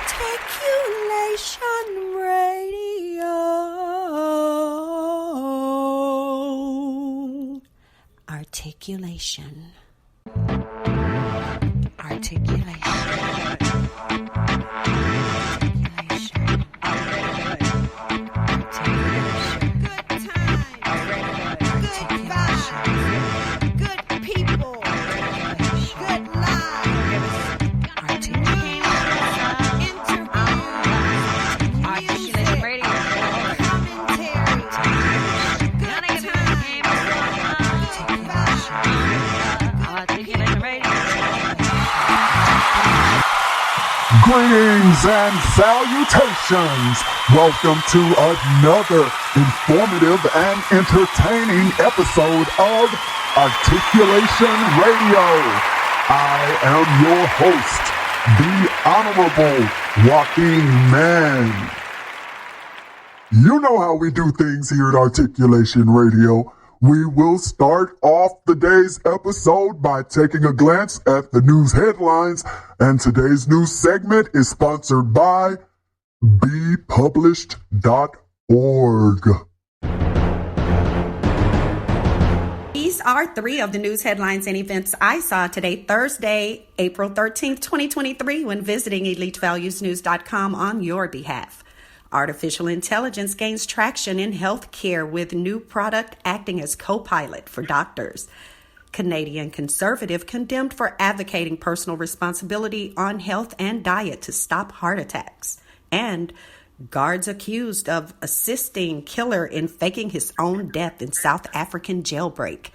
Articulation Radio. Articulation. Greetings and salutations. Welcome to another informative and entertaining episode of Articulation Radio. I am your host, the Honorable Joaquin Man. You know how we do things here at Articulation Radio. We will start off the day's episode by taking a glance at the news headlines, and today's news segment is sponsored by bepublished.org. These are three of the news headlines and events I saw today, Thursday, April 13th, 2023, when visiting elitevaluesnews.com on your behalf. Artificial intelligence gains traction in healthcare with new product acting as co-pilot for doctors. Canadian conservative condemned for advocating personal responsibility on health and diet to stop heart attacks. And guards accused of assisting killer in faking his own death in South African jailbreak.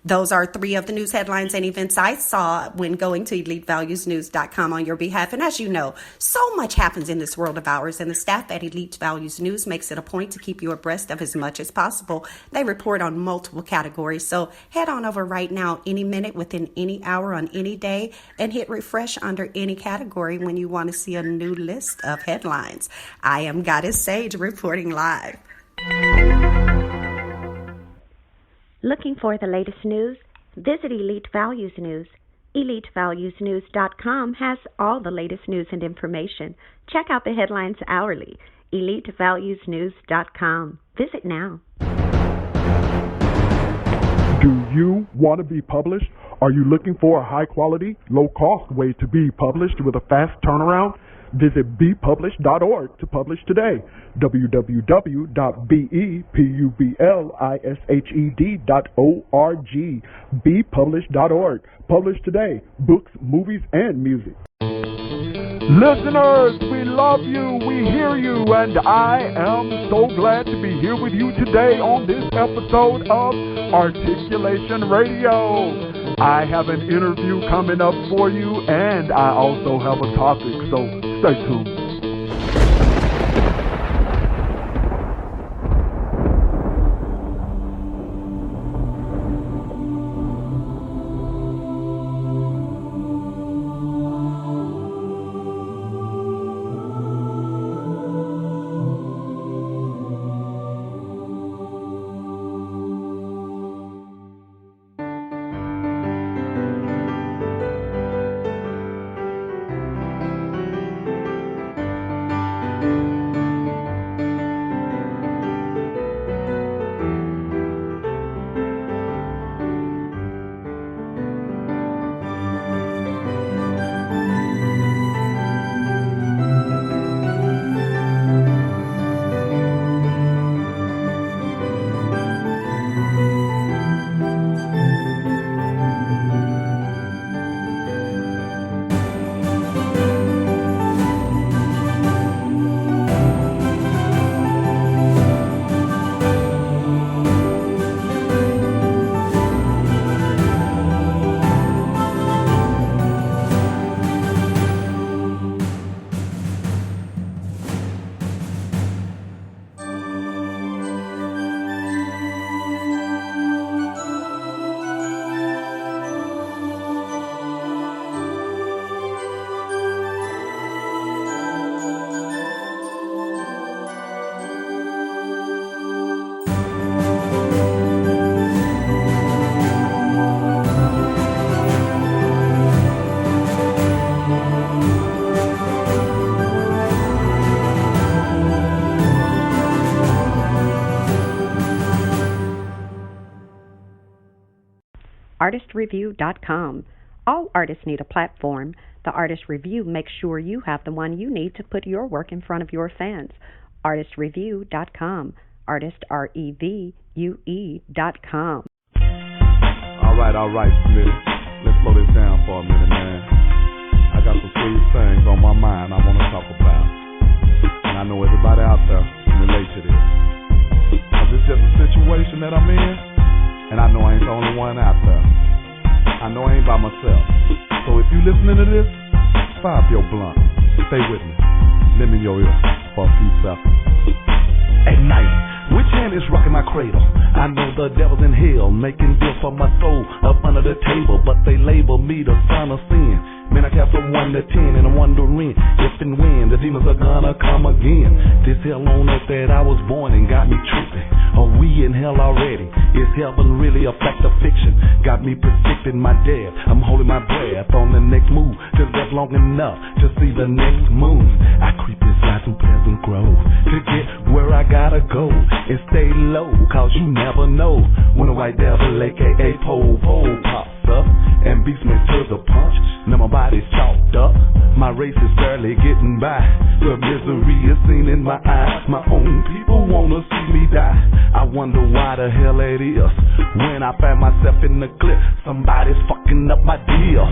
Those are three of the news headlines and events I saw when going to elitevaluesnews.com on your behalf. And as you know, so much happens in this world of ours, and the staff at Elite Values News makes it a point to keep you abreast of as much as possible. They report on multiple categories, so head on over right now, any minute, within any hour, on any day, and hit refresh under any category when you want to see a new list of headlines. I am Goddess Sage reporting live. Looking for the latest news? Visit Elite Values News. EliteValuesNews.com has all the latest news and information. Check out the headlines hourly. EliteValuesNews.com. Visit now. Do you want to be published? Are you looking for a high-quality, low-cost way to be published with a fast turnaround? Visit bepublished.org to publish today. www.bepublished.org. bepublished.org. Publish today. Books, movies, and music. Listeners, we love you, we hear you, and I am so glad to be here with you today on this episode of Articulation Radio. I have an interview coming up for you, and I also have a topic, so stay tuned. ARTistreview.com. All artists need a platform. The Artist Review makes sure you have the one you need to put your work in front of your fans. ARTistreview.com. Artist, REVUE.com. All right, Smitty. Let's slow this down for a minute, man. I got some serious things on my mind I want to talk about. And I know everybody out there can relate to this. Cause it's just a situation that I'm in, and I know I ain't the only one out there. I know I ain't by myself. So if you listening to this, fire up your blunt. Stay with me. Lend me your ear for a few seconds. At night, which hand is rocking my cradle? I know the devil's in hell, making deals for my soul up under the table, but they label me the son of sin. Man, I count from 1 to 10, and I'm wondering if and when the demons are gonna come again. This hell on earth that I was born in got me tripping. Are we in hell already? Is heaven really a fact of fiction? Got me predicting my death. I'm holding my breath on the next move, till death long enough to see the next move. I creep inside some Pleasant Grove to get where I gotta go and stay low, cause you never know when a white devil, aka Pole, pops up and beats me to the punch. Now my body's chalked up, my race is barely getting by. The misery is seen in my eyes. My own people wanna see me die. I wonder why the hell it is when I find myself in the clip, somebody's fucking up my deal.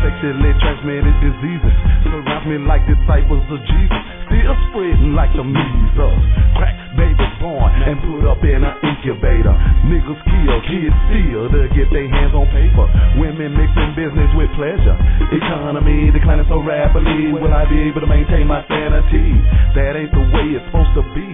Sexually transmitted diseases surround me like disciples of Jesus, still spreading like the measles. Crack babies born and put up in an incubator. Niggas kill, kids steal to get their hands on paper. Women mixing business with pleasure. Economy declining so rapidly. Will I be able to maintain my sanity? That ain't the way it's supposed to be.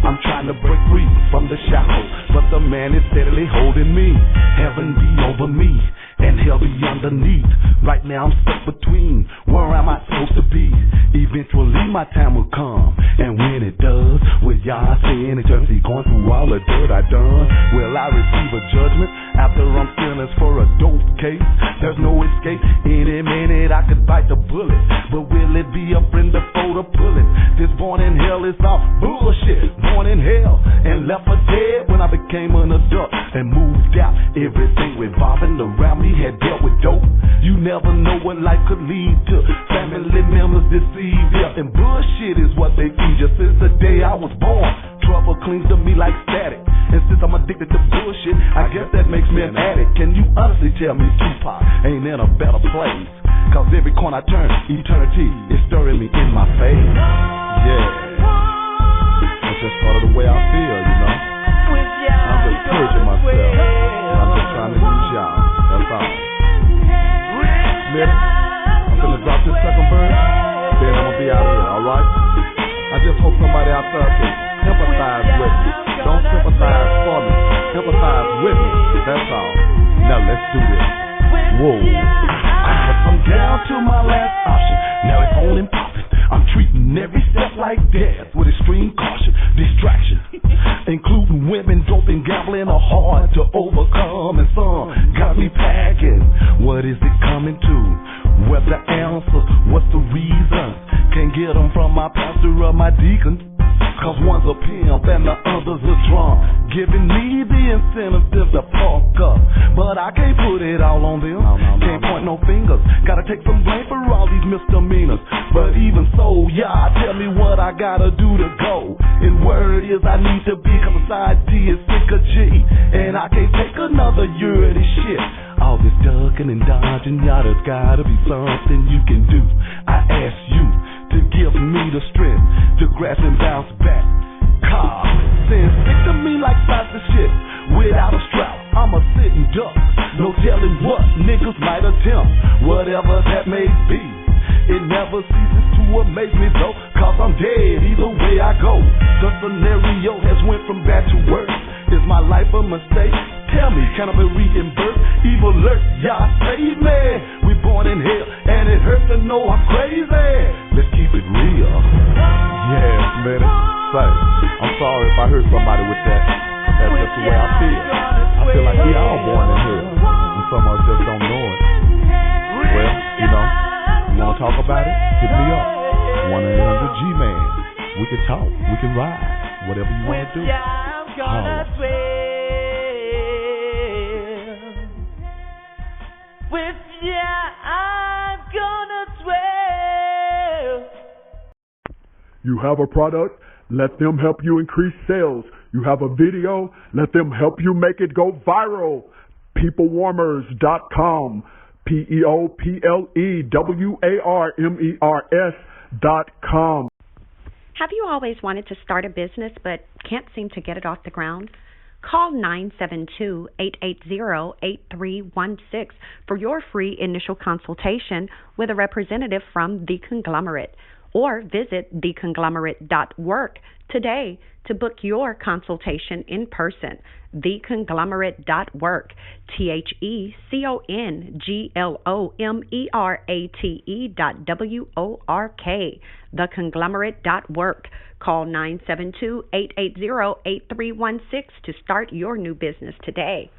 I'm trying to break free from the shackles, but the man is steadily holding me. Heaven be over me and hell be underneath. Right now I'm stuck between. Where am I supposed to be? Eventually my time will come, and when it does, will y'all sin eternity going through all the dirt I done? Will I receive a judgment after I'm sentenced for a dope case? There's no escape. Any minute I could bite the bullet, but will it be a friend before the bullet? This born in hell is all bullshit. Born in hell and left for dead when I became an adult and moved out. Everything revolving around me had dealt with dope. You never know what life could lead to. Family members deceive you, and bullshit is what they feed you. Since the day I was born, trouble clings to me like static. And since I'm addicted to bullshit, I guess that makes me an addict. Can you honestly tell me Tupac ain't in a better place? Cause every corner I turn, eternity is stirring me in my face. Yeah, that's just part of the way I feel, you know. I'm just encouraging myself, and I'm just trying to use y'all. That's all. Smith, I'm gonna drop this second verse, then I'm gonna be out of here, alright? I just hope somebody out there can empathize with me. Don't sympathize for me, empathize with me. That's all. Now let's do this. Whoa. I'm down to my last option. Now it's on and popping. I'm treating every step like death with extreme caution, distraction, including women, dope, and gambling are hard to overcome, and some got me packing. What is it coming to? What's the answer? What's the reason? Can't get them from my pastor or my deacon. Cause one's a pimp and the other's a drunk, giving me the incentive to fuck up. But I can't put it all on them. Can't point no fingers. Gotta take some blame for all these misdemeanors. But even so, y'all tell me what I gotta do to go. And word is I need to be, cause society is sick of G. And I can't take another year of this shit. All this ducking and dodging, y'all, there's gotta be something you can do. I ask you to give me the strength to grasp and bounce back. Car, sin stick to me like plastic shit. Without a strap, I'm a sitting duck. No telling what niggas might attempt, whatever that may be. It never ceases to amaze me though, cause I'm dead either way I go. The scenario has went from bad to worse. Is my life a mistake? Tell me, can I be reimbursed? Evil alert, y'all save me. We born in hell, and it hurts to know I'm crazy. Let's keep it real. Yes, man. Say, I'm sorry if I hurt somebody with that. That's just the way I feel. I feel like we all born in hell, and some of us just don't know it. Well, you know, you want to talk about it? Hit me up. 1-800-G-MAN. We can talk. We can ride. Whatever you want to do. Holla. You have a product, let them help you increase sales. You have a video, let them help you make it go viral. Peoplewarmers.com. PeopleWarmers.com. Have you always wanted to start a business but can't seem to get it off the ground? Call 972-880-8316 for your free initial consultation with a representative from The Conglomerate, or visit theconglomerate.work today to book your consultation in person. Theconglomerate.work. TheConglomerate.work. Theconglomerate.work. Call 972-880-8316 to start your new business today.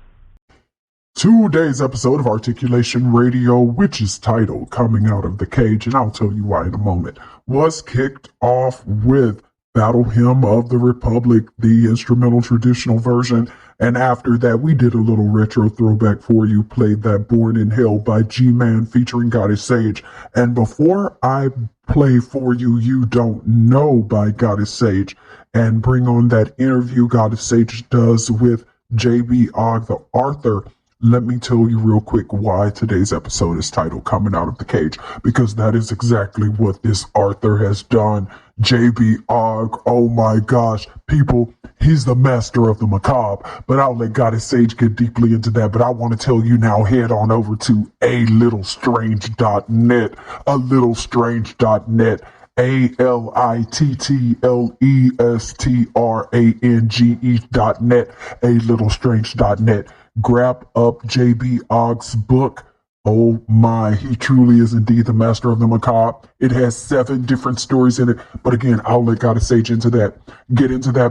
Today's episode of Articulation Radio, which is titled Coming Out of the Cage, and I'll tell you why in a moment, was kicked off with Battle Hymn of the Republic, the instrumental traditional version. And after that, we did a little retro throwback for you, played that Born in Hell by G-Man featuring Goddess Sage. And before I play for you You Don't Know by Goddess Sage and bring on that interview Goddess Sage does with J.B. Ogg, the author, let me tell you real quick why today's episode is titled Coming Out of the Cage, because that is exactly what this author has done. J.B. Ogg, oh my gosh, people, he's the master of the macabre, but I'll let Goddess Sage get deeply into that. But I want to tell you now, head on over to alittlestrange.net, alittlestrange.net, alittlestrange.net, alittlestrange.net. Grab up J.B. Ogg's book. Oh my, he truly is indeed the master of the macabre. It has 7 different stories in it. But again, I'll let Goddess Sage get into that.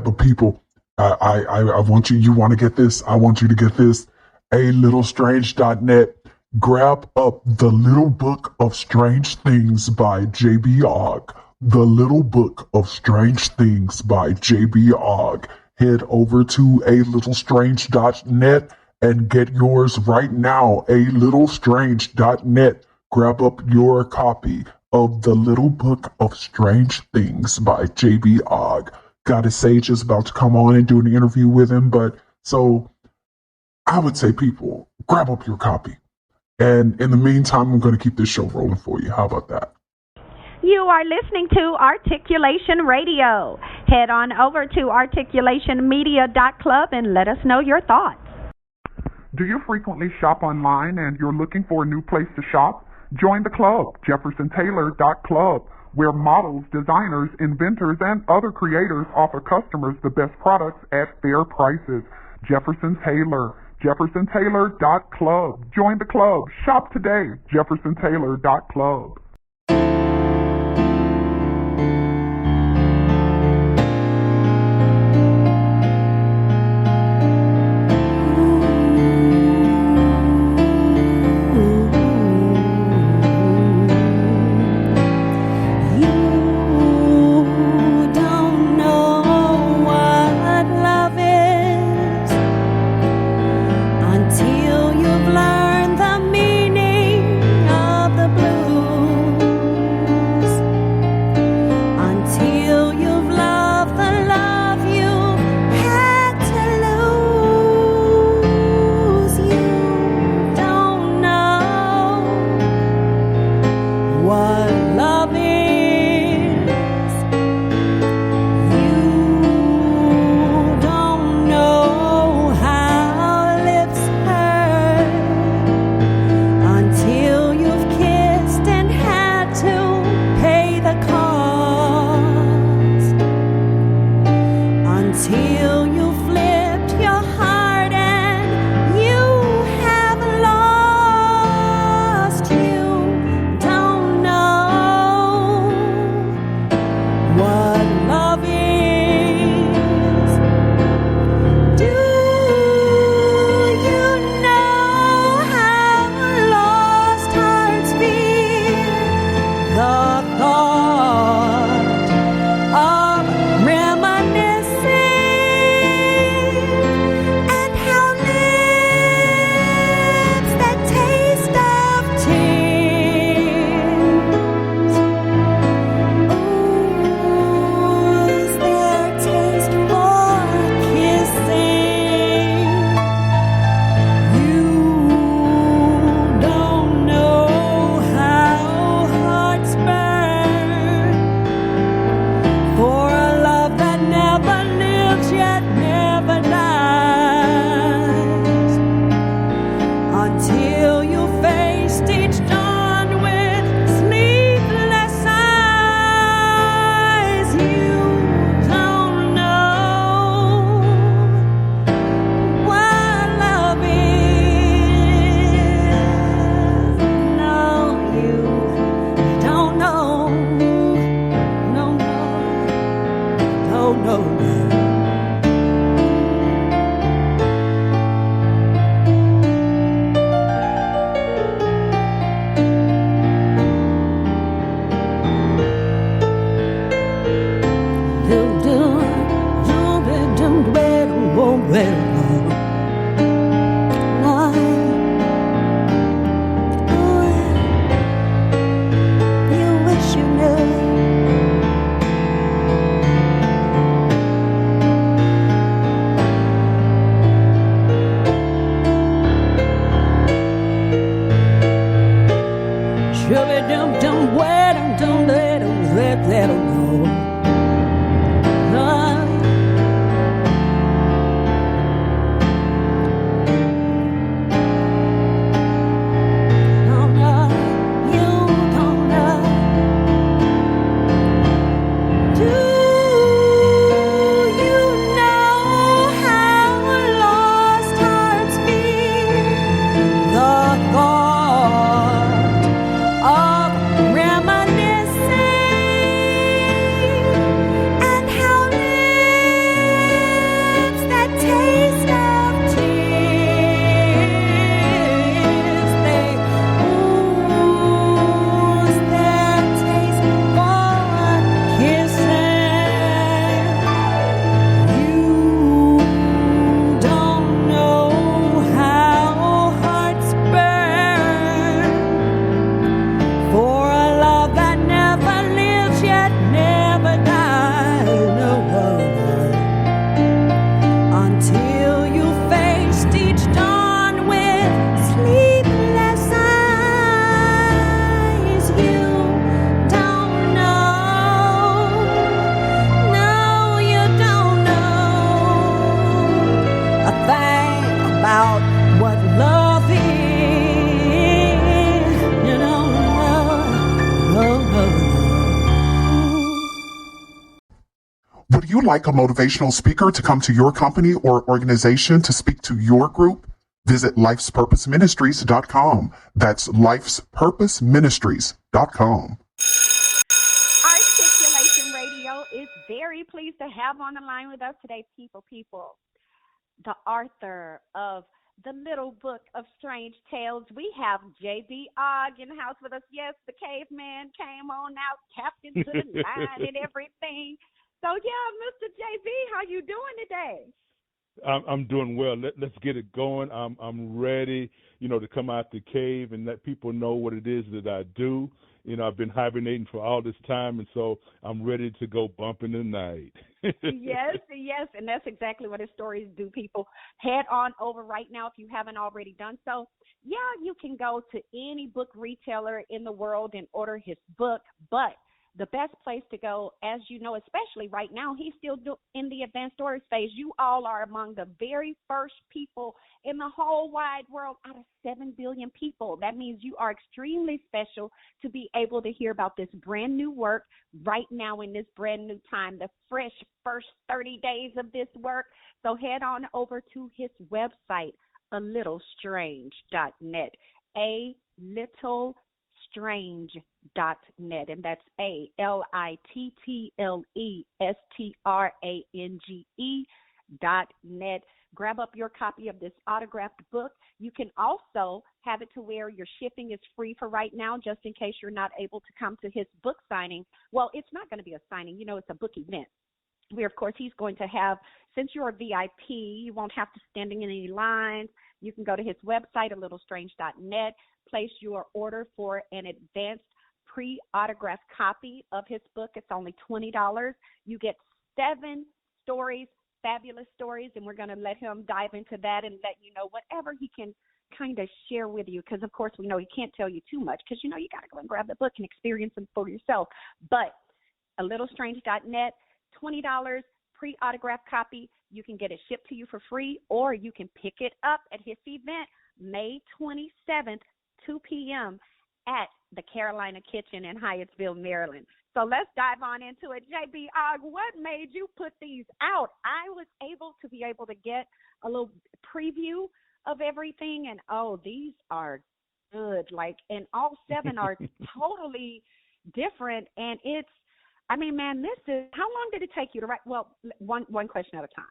But people, I want you want to get this. I want you to get this. alittlestrange.net. Grab up The Little Book of Strange Things by J.B. Ogg. The Little Book of Strange Things by J.B. Ogg. Head over to alittlestrange.net and get yours right now. alittlestrange.net. Grab up your copy of The Little Book of Strange Things by J.B. Ogg. Goddess Sage is about to come on and do an interview with him, but so I would say, people, grab up your copy. And in the meantime, I'm going to keep this show rolling for you. How about that? You are listening to Articulation Radio. Head on over to articulationmedia.club and let us know your thoughts. Do you frequently shop online and you're looking for a new place to shop? Join the club, jeffersontaylor.club, where models, designers, inventors, and other creators offer customers the best products at fair prices. Jefferson Taylor, jeffersontaylor.club. Join the club. Shop today, jeffersontaylor.club. Until you've learned the meaning of the blues. Would you like a motivational speaker to come to your company or organization to speak to your group? Visit lifespurposeministries.com. That's lifespurposeministries.com. Articulation Radio is very pleased to have on the line with us today, people, the author of The Little Book of Strange Tales. We have J.B. Ogg in the house with us. Yes, the caveman came on out, tapped into the line and everything. So, yeah, Mr. J.B., how you doing today? I'm doing well. Let's get it going. I'm ready, to come out the cave and let people know what it is that I do. I've been hibernating for all this time, and so I'm ready to go bumping tonight. Yes, and that's exactly what his stories do, people. Head on over right now if you haven't already done so. Yeah, you can go to any book retailer in the world and order his book, but the best place to go, as you know, especially right now, he's still in the advanced storage phase. You all are among the very first people in the whole wide world out of 7 billion people. That means you are extremely special to be able to hear about this brand new work right now in this brand new time, the fresh first 30 days of this work. So head on over to his website, alittlestrange.net, alittlestrange.net, and that's alittlestrange.net. Grab up your copy of this autographed book. You can also have it to where your shipping is free for right now, just in case you're not able to come to his book signing. Well, it's not going to be a signing. It's a book event where, of course, he's going to have, since you're a VIP, you won't have to stand in any lines. You can go to his website, alittlestrange.net, place your order for an advanced pre-autographed copy of his book. It's only $20. You get 7 stories, fabulous stories, and we're going to let him dive into that and let you know whatever he can kind of share with you, because, of course, we know he can't tell you too much because, you got to go and grab the book and experience them for yourself. But alittlestrange.net, $20 pre-autographed copy. You can get it shipped to you for free, or you can pick it up at his event May 27th, 2 p.m. at the Carolina Kitchen in Hyattsville, Maryland. So let's dive on into it. J.B. Ogg, what made you put these out? I was able to get a little preview of everything, and these are good. And all 7 are totally different, and it's, how long did it take you to write? Well, one question at a time.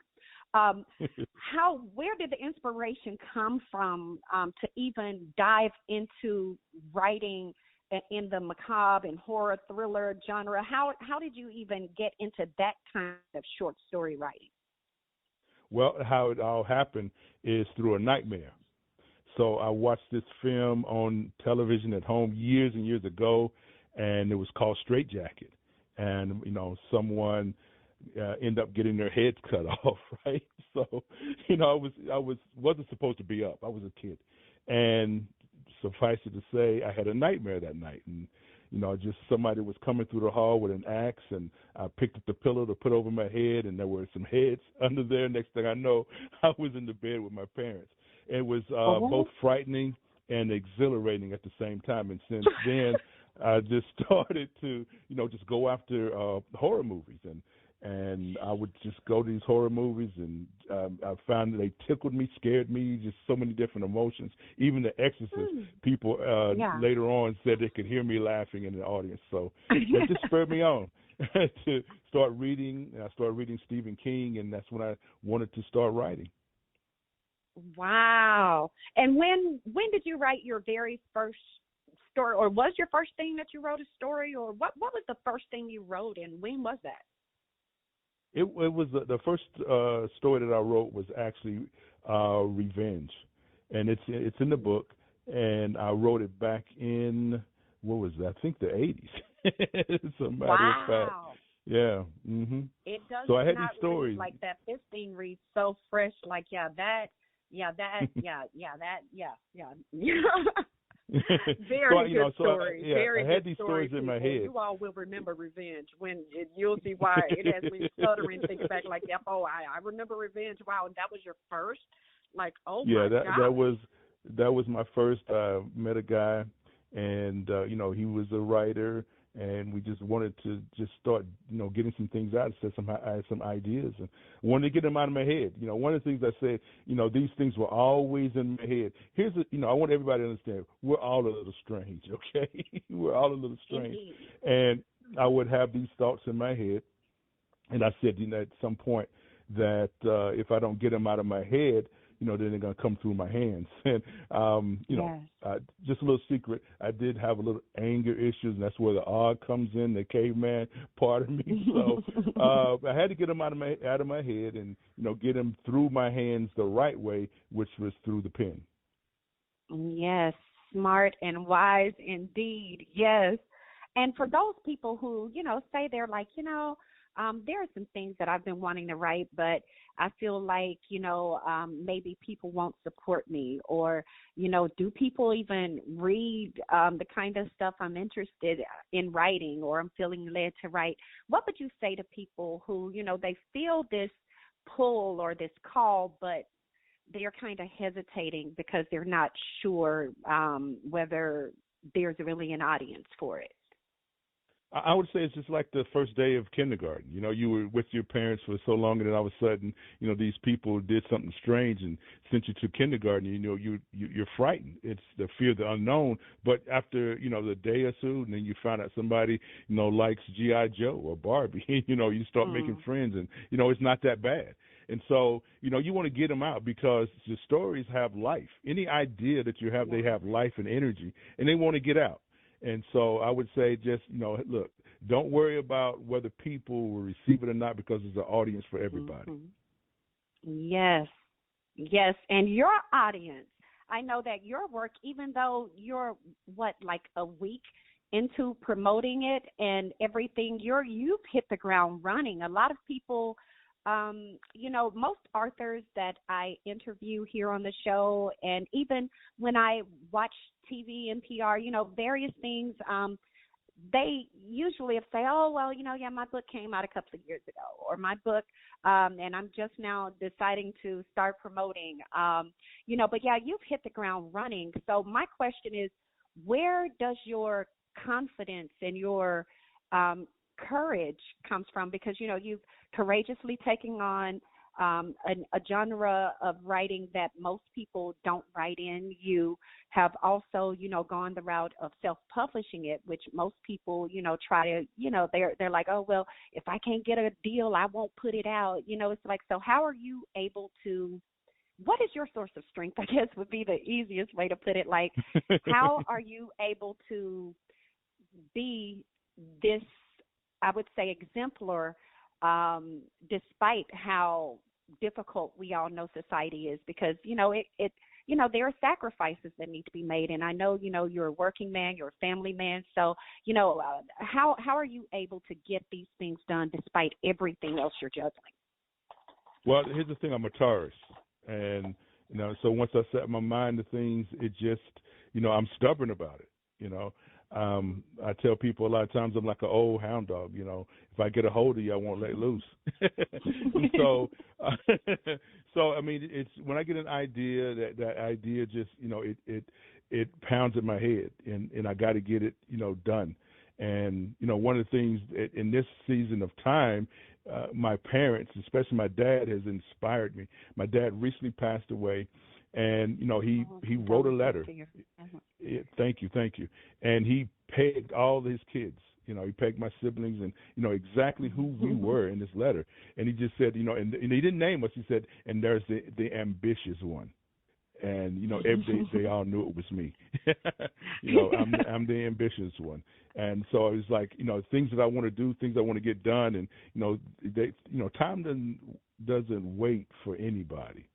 Where did the inspiration come from to even dive into writing in the macabre and horror thriller genre? How did you even get into that kind of short story writing? Well, how it all happened is through a nightmare. So I watched this film on television at home years and years ago, and it was called Straight Jacket. And, someone end up getting their heads cut off, right? So, I wasn't supposed to be up. I was a kid. And suffice it to say, I had a nightmare that night. And, just somebody was coming through the hall with an axe, and I picked up the pillow to put over my head, and there were some heads under there. Next thing I know, I was in the bed with my parents. It was both frightening and exhilarating at the same time. And since then, I just started to, just go after horror movies, and I would just go to these horror movies, and I found that they tickled me, scared me, just so many different emotions. Even The Exorcist, people later on said they could hear me laughing in the audience. So it just spurred me on to start reading. I started reading Stephen King, and that's when I wanted to start writing. Wow. And when did you write your very first story, or was your first thing that you wrote a story, or what was the first thing you wrote, and when was that? It was the first story that I wrote was actually Revenge, and it's in the book, and I wrote it back in, what was that? I think the 80s. As a matter of fact. Yeah. Mhm. It does. So I had not these stories. Like that 15 reads so fresh. Like that. Very good story. I had these stories in my head. You all will remember Revenge you'll see why it has me stuttering, thinking back like, I remember Revenge. Wow, and that was your first? Like, oh my God. Yeah, that was my first. Met a guy, and he was a writer, and we just wanted to just start, getting some things out, set some ideas, and wanted to get them out of my head. One of the things I said, these things were always in my head. I want everybody to understand, we're all a little strange, okay? We're all a little strange. Indeed. And I would have these thoughts in my head, and I said, at some point that if I don't get them out of my head, then they're going to come through my hands. And, just a little secret, I did have a little anger issues, and that's where the R comes in, the caveman part of me. So I had to get them out of my head and, get them through my hands the right way, which was through the pen. Yes, smart and wise indeed. Yes. And for those people who, say they're like, there are some things that I've been wanting to write, but I feel like, maybe people won't support me, or, do people even read the kind of stuff I'm interested in writing, or I'm feeling led to write? What would you say to people who, they feel this pull or this call, but they're kind of hesitating because they're not sure whether there's really an audience for it? I would say it's just like the first day of kindergarten. You were with your parents for so long, and then all of a sudden, these people did something strange and sent you to kindergarten. You're frightened. It's the fear of the unknown. But after the day or two, and then you find out somebody likes G.I. Joe or Barbie. You start making friends, and it's not that bad. And so you want to get them out because the stories have life. Any idea that you have, they have life and energy, and they want to get out. And so I would say just, look, don't worry about whether people will receive it or not, because there's an audience for everybody. Yes. Yes. And your audience, I know that your work, even though you're, like a week into promoting it and everything, you've hit the ground running. A lot of people, most authors that I interview here on the show, and even when I watch TV, NPR, various things, they usually say, oh, well, my book came out a couple of years ago, or my book, and I'm just now deciding to start promoting, but yeah, you've hit the ground running. So my question is, where does your confidence and your courage comes from? Because you've courageously taken on a genre of writing that most people don't write in. You have also gone the route of self-publishing it, which most people try to they're like, oh well, if I can't get a deal, I won't put it out. It's like, so how are you able to, what is your source of strength, I guess would be the easiest way to put it. Like, how are you able to be this, I would say, exemplar, despite how difficult we all know society is? Because, there are sacrifices that need to be made. And I know, you're a working man, you're a family man. So, how are you able to get these things done despite everything else you're juggling? Well, here's the thing. I'm a Taurus. And, so once I set my mind to things, it just, I'm stubborn about it, I tell people a lot of times I'm like an old hound dog. If I get a hold of you, I won't let loose. so I mean, it's when I get an idea, that idea just, it pounds in my head, and I got to get it, done. And, one of the things in this season of time, my parents, especially my dad, has inspired me. My dad recently passed away. And, he wrote a letter. Thank you. And he pegged all his kids. He pegged my siblings and, exactly who we were in this letter. And he just said, and he didn't name us. He said, and there's the ambitious one. And, every day they all knew it was me. I'm the ambitious one. And so it was like, things that I want to do, things I want to get done. And, time doesn't wait for anybody.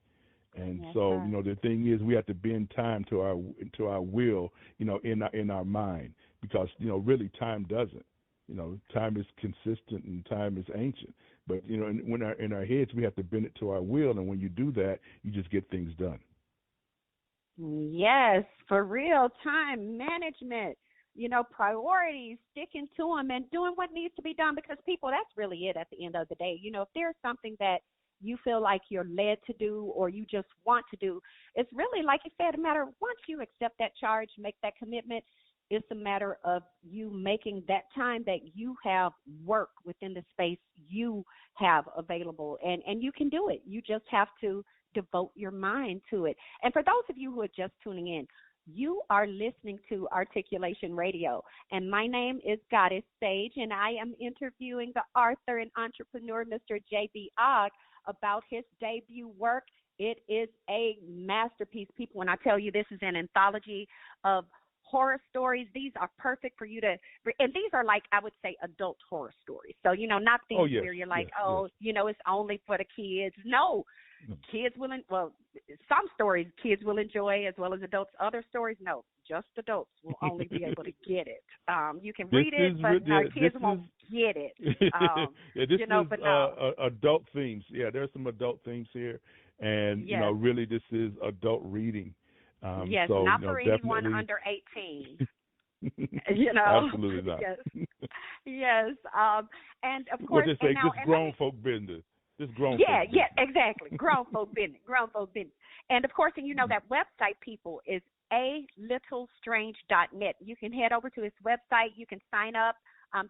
And so, the thing is, we have to bend time to our will, in our mind, because, really time doesn't. Time is consistent and time is ancient. But, in our heads, we have to bend it to our will. And when you do that, you just get things done. Yes, for real. Time management, priorities, sticking to them and doing what needs to be done, because people, that's really it at the end of the day. If there's something that you feel like you're led to do or you just want to do, it's really, like you said, a matter of once you accept that charge, make that commitment, It's a matter of you making that time that you have work within the space you have available, and you can do it. You just have to devote your mind to it. And for those of you who are just tuning in, you are listening to Articulation Radio, and my name is Goddess Sage, and I am interviewing the author and entrepreneur, Mr. J.B. Ogg, about his debut work. It is a masterpiece, people. When I tell you this is an anthology of horror stories, these are perfect for you to, and these are like, I would say, adult horror stories. So, not things where you're like, it's only for the kids. No, kids will, some stories kids will enjoy as well as adults. Other stories, no, just adults will only be able to get it. You can read it, but kids won't get it. This is adult themes. Yeah, there's some adult themes here, and really, this is adult reading. Yes, so, not for anyone under 18. Absolutely not. Yes. And of course, we'll just say this grown folk business. This grown folk business. Yeah, exactly. Grown folk business. Grown folk business. And of course, and that website, people, is alittlestrange.net. You can head over to his website. You can sign up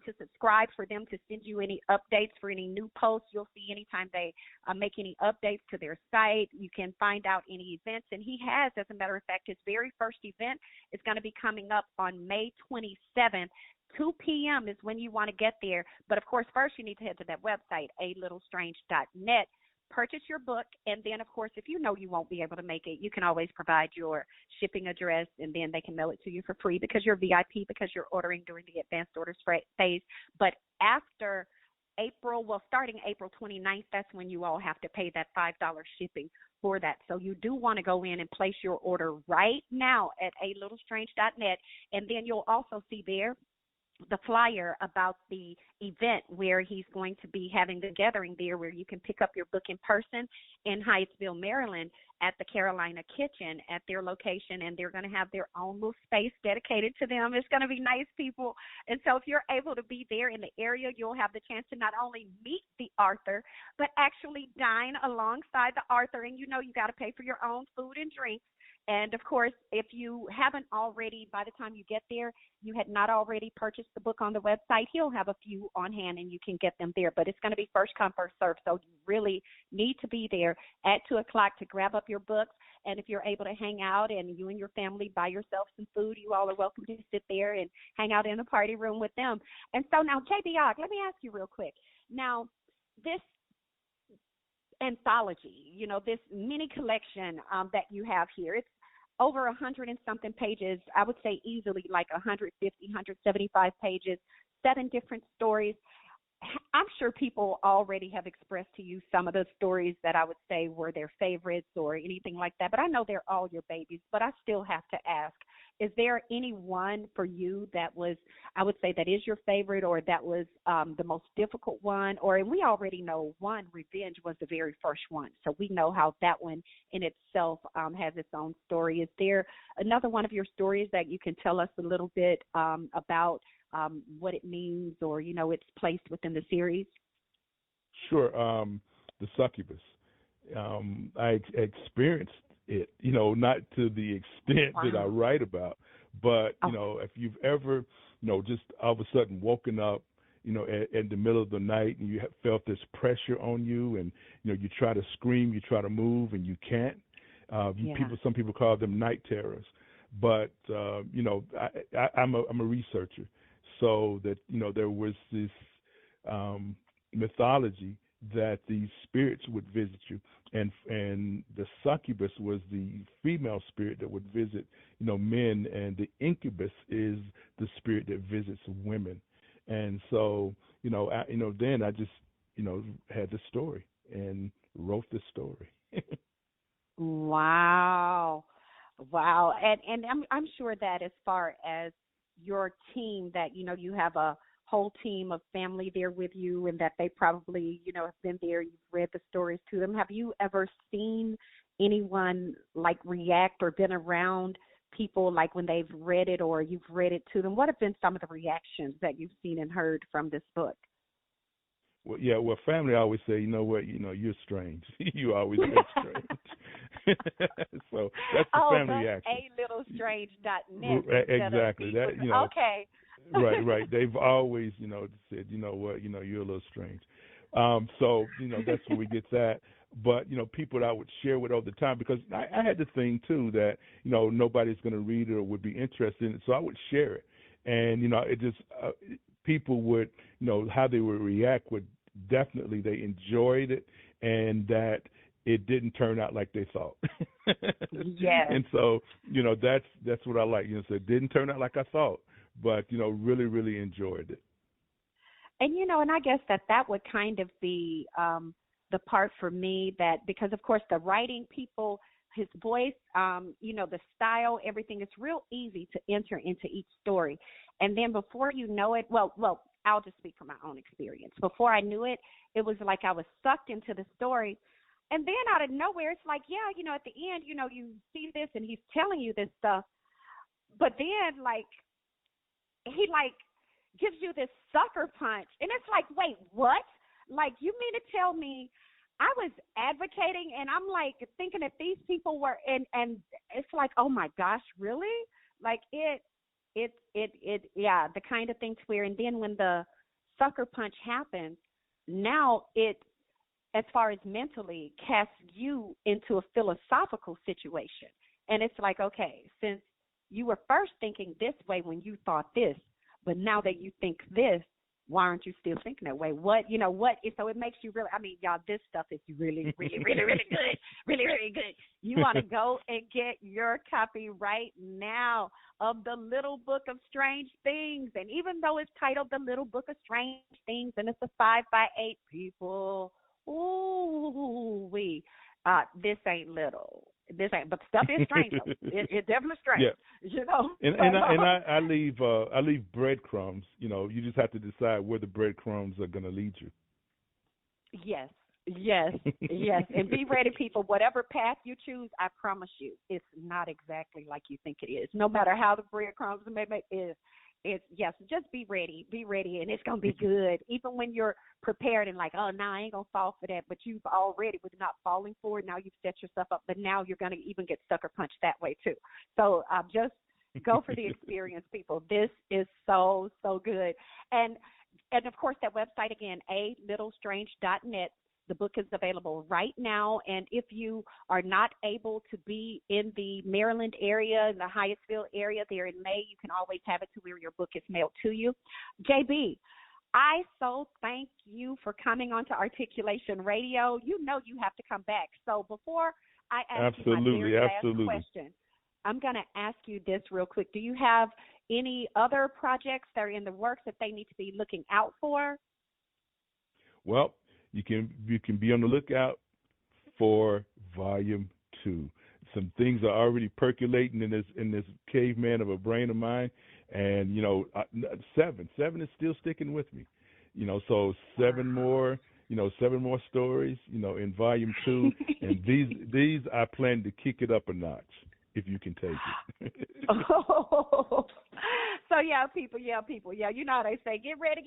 to subscribe for them to send you any updates for any new posts. You'll see anytime they make any updates to their site. You can find out any events. And he has, as a matter of fact, his very first event is going to be coming up on May 27th. 2 p.m. is when you want to get there. But, of course, first you need to head to that website, alittlestrange.net. Purchase your book, and then, of course, if you know you won't be able to make it, you can always provide your shipping address, and then they can mail it to you for free because you're VIP, because you're ordering during the advanced orders phase. But after starting April 29th, that's when you all have to pay that $5 shipping for that. So you do want to go in and place your order right now at alittlestrange.net, and then you'll also see there the flyer about the event where he's going to be having the gathering there, where you can pick up your book in person in Hyattsville, Maryland, at the Carolina Kitchen at their location, and they're going to have their own little space dedicated to them. It's going to be nice, people. And so if you're able to be there in the area, you'll have the chance to not only meet the author, but actually dine alongside the author. And you got to pay for your own food and drinks. And, of course, if you haven't already, by the time you get there, you had not already purchased the book on the website, he'll have a few on hand and you can get them there. But it's going to be first come, first serve. So you really need to be there at 2 o'clock to grab up your books. And if you're able to hang out and you and your family buy yourself some food, you all are welcome to sit there and hang out in the party room with them. And so now, J.B. Ogg, let me ask you real quick. Now, this anthology, this mini collection that you have here, it's over 100 and something pages. I would say easily like 150, 175 pages, 7 different stories. I'm sure people already have expressed to you some of the stories that I would say were their favorites or anything like that, but I know they're all your babies. But I still have to ask, is there any one for you that was, I would say, that is your favorite, or that was the most difficult one? Or, and we already know one, Revenge, was the very first one, so we know how that one in itself has its own story. Is there another one of your stories that you can tell us a little bit about what it means, or, its placed within the series? Sure. The succubus. I experienced it, not to the extent that I write about, but, if you've ever, just all of a sudden woken up, in the middle of the night and you have felt this pressure on you, and, you try to scream, you try to move, and you can't. Some people call them night terrors. But, I'm a researcher. So that, there was this mythology that these spirits would visit you, and the succubus was the female spirit that would visit, men, and the incubus is the spirit that visits women. And so, then I just, had the story and wrote the story. Wow. And I'm sure that as far as your team, that, you have a whole team of family there with you, and that they probably, have been there, you've read the stories to them. Have you ever seen anyone like react, or been around people like when they've read it or you've read it to them? What have been some of the reactions that you've seen and heard from this book? Well, family always say, you know what, you're strange. You always been strange. So that's the family that's reaction. alittlestrange.net. Exactly. That, you know, Okay. right. They've always, said, you're a little strange. So, that's where we get that. But, people that I would share with all the time, because I had the thing too that, nobody's going to read it or would be interested in it. So I would share it. And, it just, people would, how they would react would definitely, they enjoyed it, and that it didn't turn out like they thought. Yes. And so, that's what I like. So it didn't turn out like I thought, but, really, really enjoyed it. And, and I guess that would kind of be the part for me that, because, of course, the writing people, his voice, the style, everything, it's real easy to enter into each story. And then before you know it, well, I'll just speak from my own experience. Before I knew it, it was like I was sucked into the story. And then out of nowhere, it's like, yeah, at the end, you see this and he's telling you this stuff. But then, he gives you this sucker punch. And it's like, wait, what? Like, you mean to tell me I was advocating, and I'm thinking that these people were, and it's like, oh my gosh, really? Like yeah, the kind of thing to where, and then when the sucker punch happens, now it, as far as mentally, casts you into a philosophical situation. And it's like, okay, since you were first thinking this way when you thought this, but now that you think this, why aren't you still thinking that way? What? So it makes you really, y'all, this stuff is really, really, really, really good. Really, really good. You want to go and get your copy right now of The Little Book of Strange Things. And even though it's titled The Little Book of Strange Things, and it's a 5x8, people, this ain't little. This ain't, but stuff is strange. Though. It's definitely strange. Yeah. And I leave breadcrumbs. You just have to decide where the breadcrumbs are going to lead you. Yes. And be ready, people. Whatever path you choose, I promise you, it's not exactly like you think it is. No matter how the breadcrumbs may make it. Yes, just be ready, and it's going to be good. Even when you're prepared and like, oh, no, I ain't going to fall for that, but you've already, with not falling for it, now you've set yourself up, but now you're going to even get sucker punched that way too. So just go for the experience, people. This is so, so good. And of course, that website again, alittlestrange.net. The book is available right now, and if you are not able to be in the Maryland area, in the Hyattsville area there in May, you can always have it to where your book is mailed to you. JB, I so thank you for coming on to Articulation Radio. You know you have to come back. So before I ask you my very last question, I'm going to ask you this real quick. Do you have any other projects that are in the works that they need to be looking out for? Well, you can be on the lookout for Volume 2. Some things are already percolating in this caveman of a brain of mine, and 7 is still sticking with me. So 7 more stories, in Volume 2, and these I plan to kick it up a notch, if you can take it. So people. You know how they say, get ready.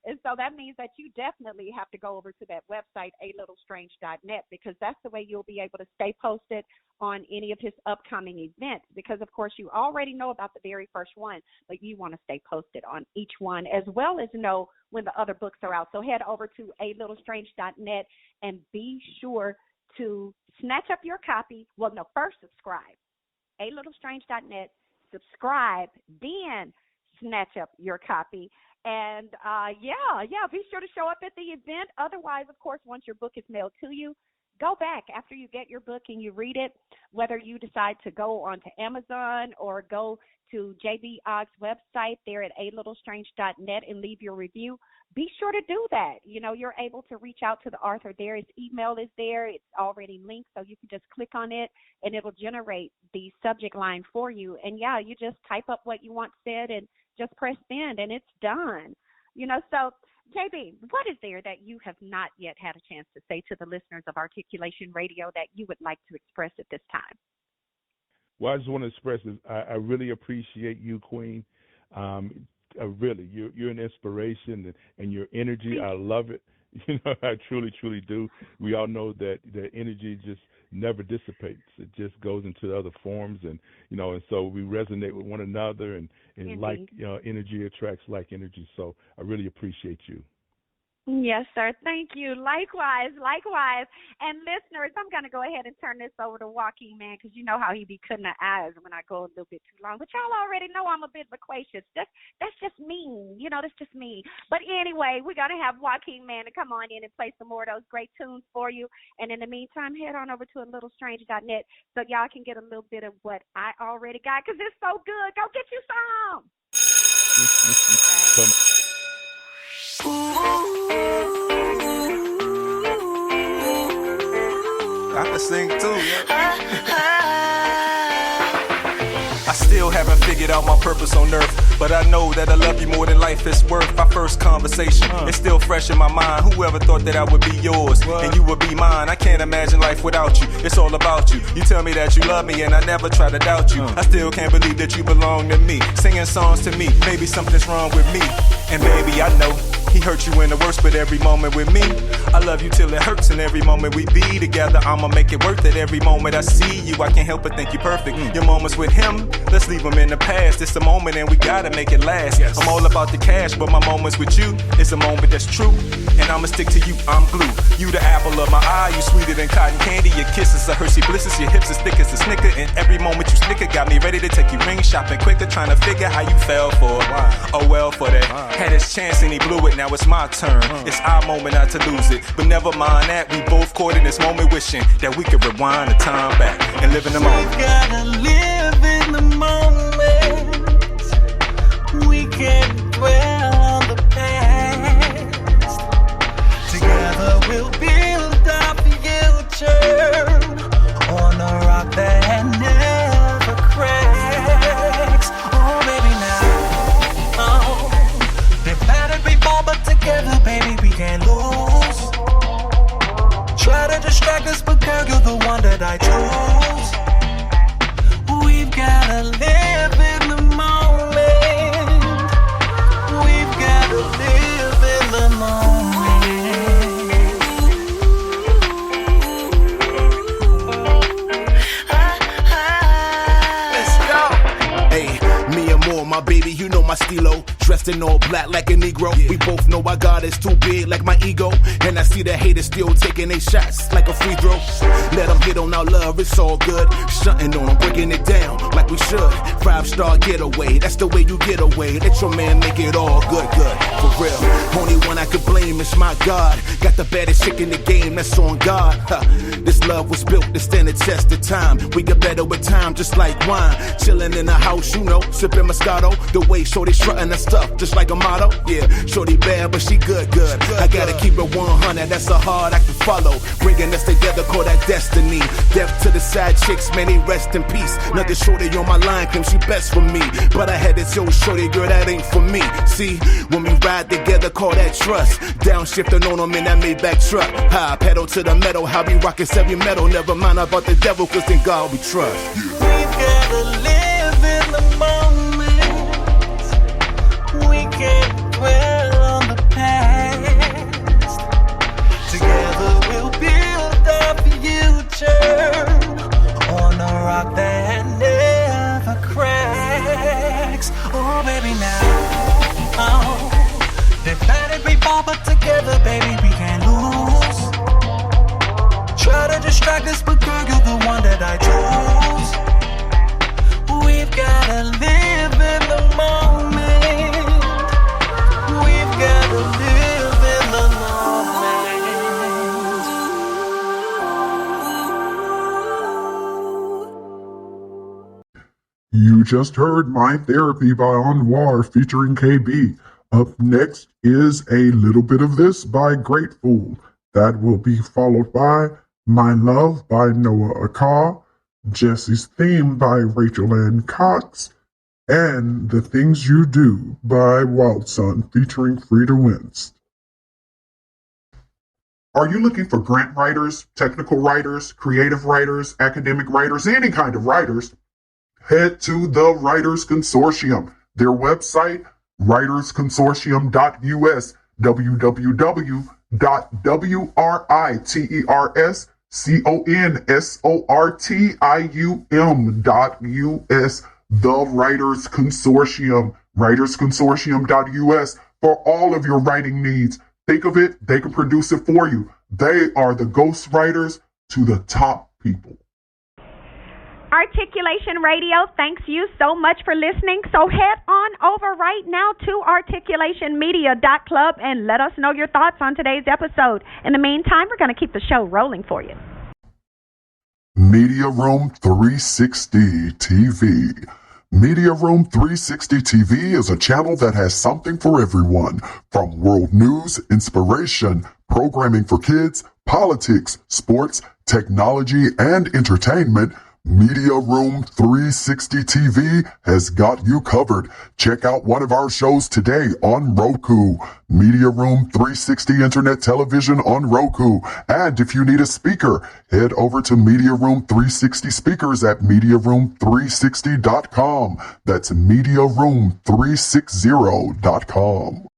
And so that means that you definitely have to go over to that website, alittlestrange.net, because that's the way you'll be able to stay posted on any of his upcoming events. Because, of course, you already know about the very first one, but you want to stay posted on each one, as well as know when the other books are out. So head over to alittlestrange.net and be sure to snatch up your copy. Well, no, first subscribe. alittlestrange.net, subscribe, then snatch up your copy. And, be sure to show up at the event. Otherwise, of course, once your book is mailed to you, go back after you get your book and you read it, whether you decide to go onto Amazon or go to JB Ogg's website there at alittlestrange.net and leave your review. Be sure to do that. You're able to reach out to the author there. His email is there. It's already linked, so you can just click on it, and it'll generate the subject line for you. And, you just type up what you want said and just press send, and it's done. So, JB, what is there that you have not yet had a chance to say to the listeners of Articulation Radio that you would like to express at this time? Well, I just want to express this. I really appreciate you, Queen. Really, you're an inspiration, and your energy, I love it. I truly, truly do. We all know that the energy just, never dissipates. It just goes into other forms, and and so we resonate with one another, and like energy attracts like energy. So I really appreciate you. Yes, sir. Thank you. Likewise. And listeners, I'm going to go ahead and turn this over to Joaquin, man, because you know how he be cutting the eyes when I go a little bit too long. But y'all already know I'm a bit loquacious. That's just me. That's just me. But anyway, we're going to have Joaquin, man, to come on in and play some more of those great tunes for you. And in the meantime, head on over to ALittleStrange.net so y'all can get a little bit of what I already got, because it's so good. Go get you some. I can sing too, yeah. I still haven't figured out my purpose on earth, but I know that I love you more than life is worth. Our first conversation, it's still fresh in my mind. Whoever thought that I would be yours and you would be mine? I can't imagine life without you. It's all about you. You tell me that you love me and I never try to doubt you. I still can't believe that you belong to me. Singing songs to me, maybe something's wrong with me. And baby, I know he hurt you in the worst, but every moment with me, I love you till it hurts. And every moment we be together, I'ma make it worth it. Every moment I see you, I can't help but think you're perfect. Your moments with him, let's leave them in the past. It's a moment and we gotta make it last. I'm all about the cash, but my moments with you, it's a moment that's true. And I'ma stick to you, I'm glue. You the apple of my eye, you sweeter than cotton candy. Your kisses are Hershey Blisses, your hips as thick as a Snicker. And every moment you snicker got me ready to take you ring shopping quicker. Trying to figure how you fell for it. Oh well for that. Had his chance and he blew it, now it's my turn. It's our moment not to lose it. But never mind that, we both caught in this moment, wishing that we could rewind the time back and live in the moment. We gotta live in the moment. We can't dwell on the past. Together we'll build our future on a rock that never cracks. Oh baby, now they battered before, but together baby we can't lose. Try to distract us, but girl, you're the one that I choose. We've gotta live in the moment. We've gotta live in the moment. Let's go. Hey, me and more, my baby, you know my stilo. Dressed in all black like a Negro. We both know our God is too big like my ego. And I see the haters still taking their shots like a free throw. Let them hit on our love, it's all good. Shutting on them, breaking it down like we should. 5-star getaway, that's the way you get away. Let your man make it all good, for real. Only one I could blame is my God. Got the baddest chick in the game, that's on God. This love was built to stand the test of time. We get better with time, just like wine. Chilling in the house, you know, sipping Moscato. The way shorty strutting her stuff, just like a motto. Yeah, shorty bad, but she good. I gotta keep it 100, that's a hard act to follow. Bringing us together, call that destiny. Death to the side chicks, many rest in peace. Nothing shorty on my line, claim she best for me. But I had this old shorty, girl, that ain't for me. See, when we ride together, call that trust. Downshifting on them in that Maybach truck. High pedal to the metal, how we rockin' heavy metal. Never mind about the devil, cause in God we trust. We've gotta live in the moment. We can't dwell on the past. Together we'll build our future on a rock that never cracks. Oh baby, now they battered before, but together baby we can't lose. Try to distract us, but girl, you're the one that I choose. We've gotta live in the moment. We've gotta live in the moment. You just heard My Therapy by Anwar featuring KB. Up next is A Little Bit of This by Grateful. That will be followed by My Love by Noah Akar, Jesse's Theme by Rachel Ann Cox, and The Things You Do by Wildson featuring Frida Winst. Are you looking for grant writers, technical writers, creative writers, academic writers, any kind of writers? Head to the Writers Consortium. Their website, writersconsortium.us, www.writers consortium.us, the Writers Consortium, writersconsortium.us, for all of your writing needs. Think of it, they can produce it for you. They are the ghostwriters to the top people. Articulation Radio, thanks you so much for listening. So head on over right now to articulationmedia.club and let us know your thoughts on today's episode. In the meantime, we're going to keep the show rolling for you. Media Room 360 TV. Media Room 360 TV is a channel that has something for everyone, from world news, inspiration, programming for kids, politics, sports, technology, and entertainment. Media Room 360 TV has got you covered. Check out one of our shows today on Roku. Media Room 360 Internet Television on Roku. And if you need a speaker, head over to Media Room 360 Speakers at MediaRoom360.com. That's MediaRoom360.com.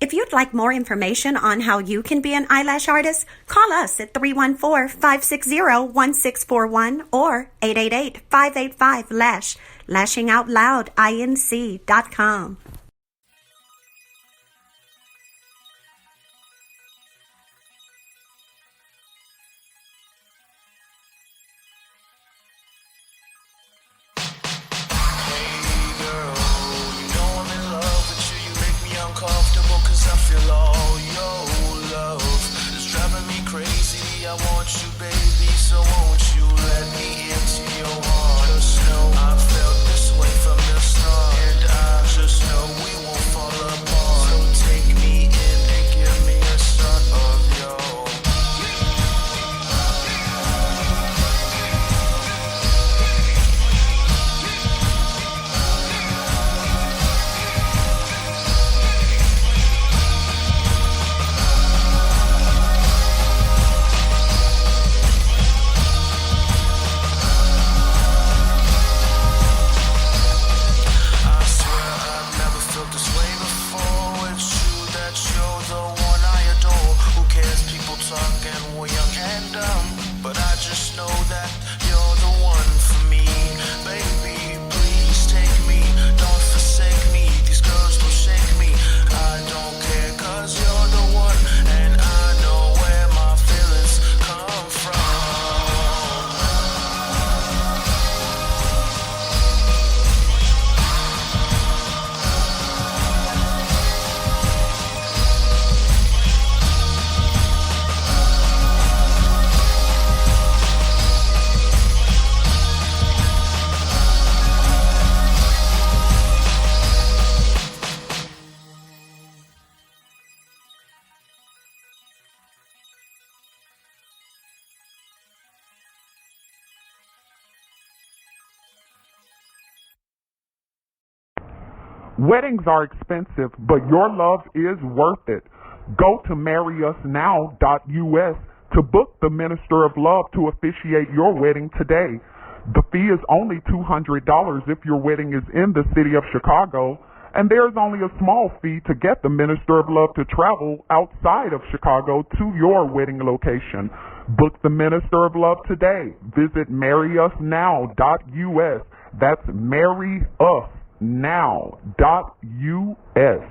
If you'd like more information on how you can be an eyelash artist, call us at 314-560-1641 or 888-585-LASH, lashingoutloudinc.com. I feel all your love is driving me crazy. I want you, baby, so won't you let me into your heart? Just know I felt this way from the start, and I just know we won't fall apart. So take me in and give me a start of your. Weddings are expensive, but your love is worth it. Go to marryusnow.us to book the Minister of Love to officiate your wedding today. The fee is only $200 if your wedding is in the city of Chicago, and there's only a small fee to get the Minister of Love to travel outside of Chicago to your wedding location. Book the Minister of Love today. Visit marryusnow.us. That's marryusnow.us.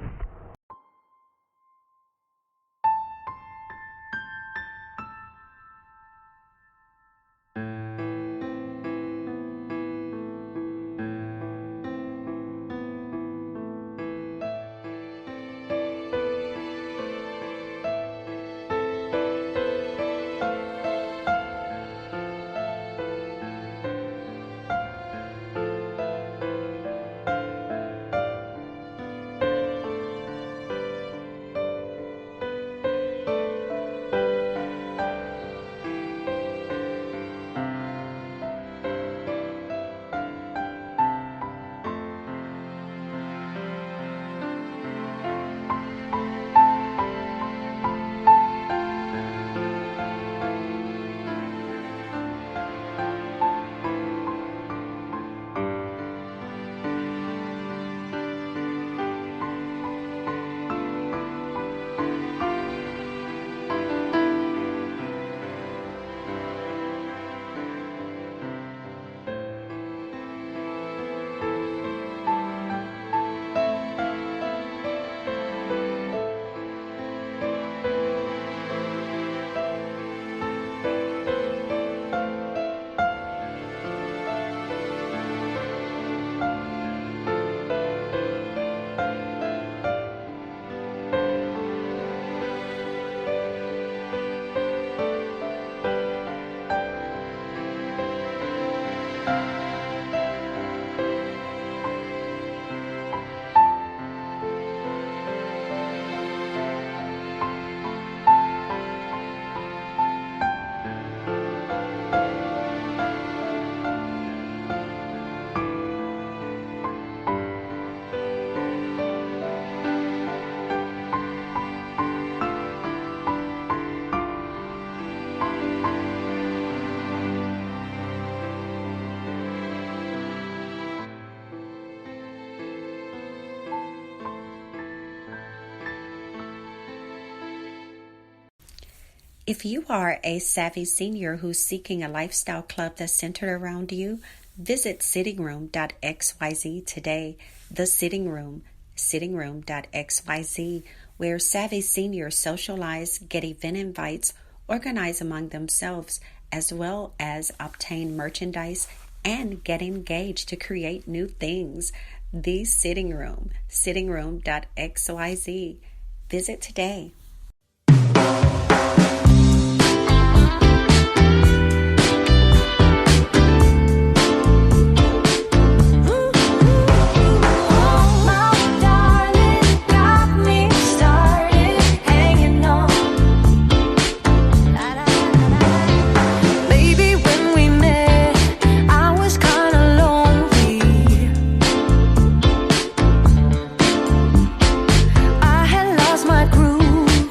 If you are a savvy senior who's seeking a lifestyle club that's centered around you, visit sittingroom.xyz today. The Sitting Room, sittingroom.xyz, where savvy seniors socialize, get event invites, organize among themselves, as well as obtain merchandise and get engaged to create new things. The Sitting Room, sittingroom.xyz. Visit today. I had lost my groove.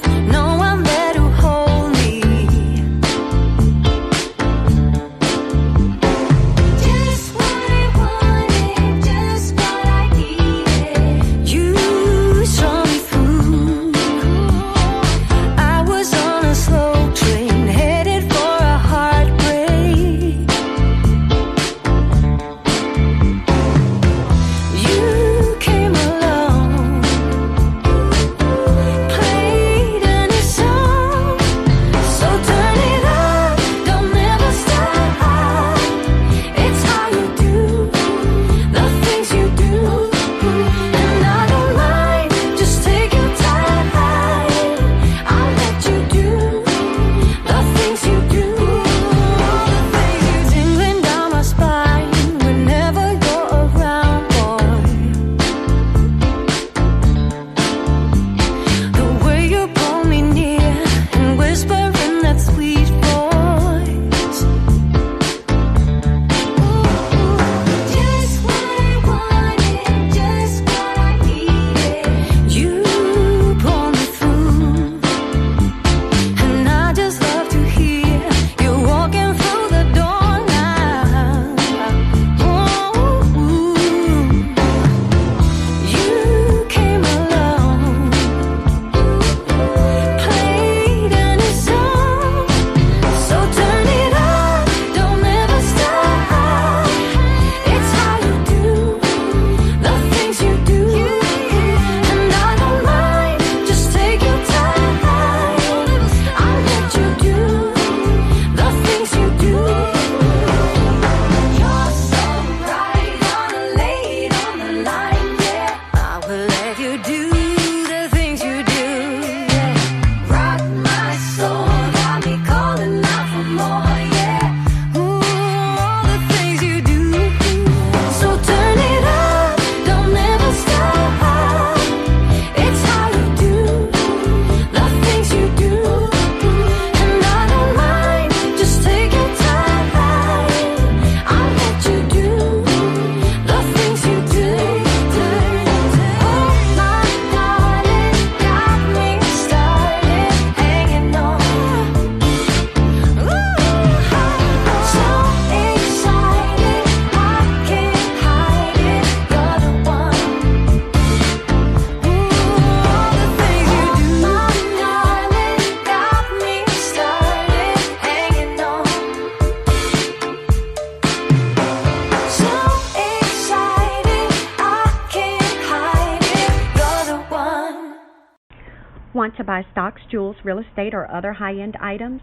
Want to buy stocks, jewels, real estate, or other high-end items?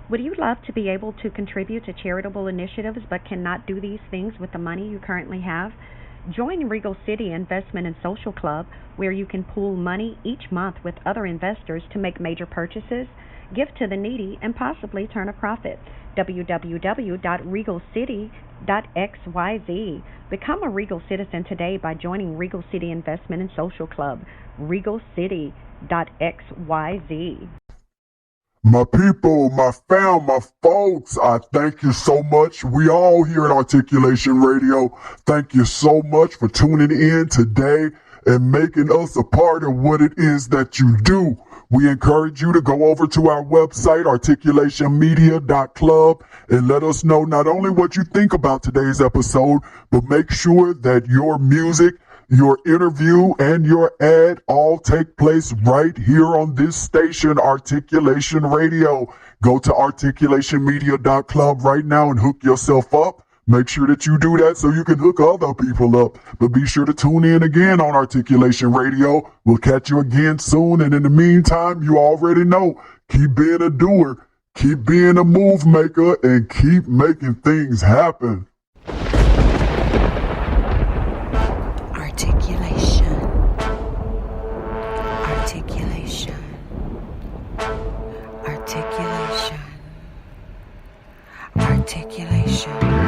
Would you love to be able to contribute to charitable initiatives but cannot do these things with the money you currently have? Join Regal City Investment and Social Club, where you can pool money each month with other investors to make major purchases, give to the needy, and possibly turn a profit. www.regalcity.xyz. Become a Regal citizen today by joining Regal City Investment and Social Club. regalcity.xyz. My people, my fam, my folks, I thank you so much. We all here at Articulation Radio, thank you so much for tuning in today and making us a part of what it is that you do. We encourage you to go over to our website, articulationmedia.club, and let us know not only what you think about today's episode, but make sure that your music, your interview, and your ad all take place right here on this station, Articulation Radio. Go to articulationmedia.club right now and hook yourself up. Make sure that you do that so you can hook other people up. But be sure to tune in again on Articulation Radio. We'll catch you again soon. And in the meantime, you already know, keep being a doer, keep being a move maker, and keep making things happen. Articulation. Articulation. Articulation. Articulation.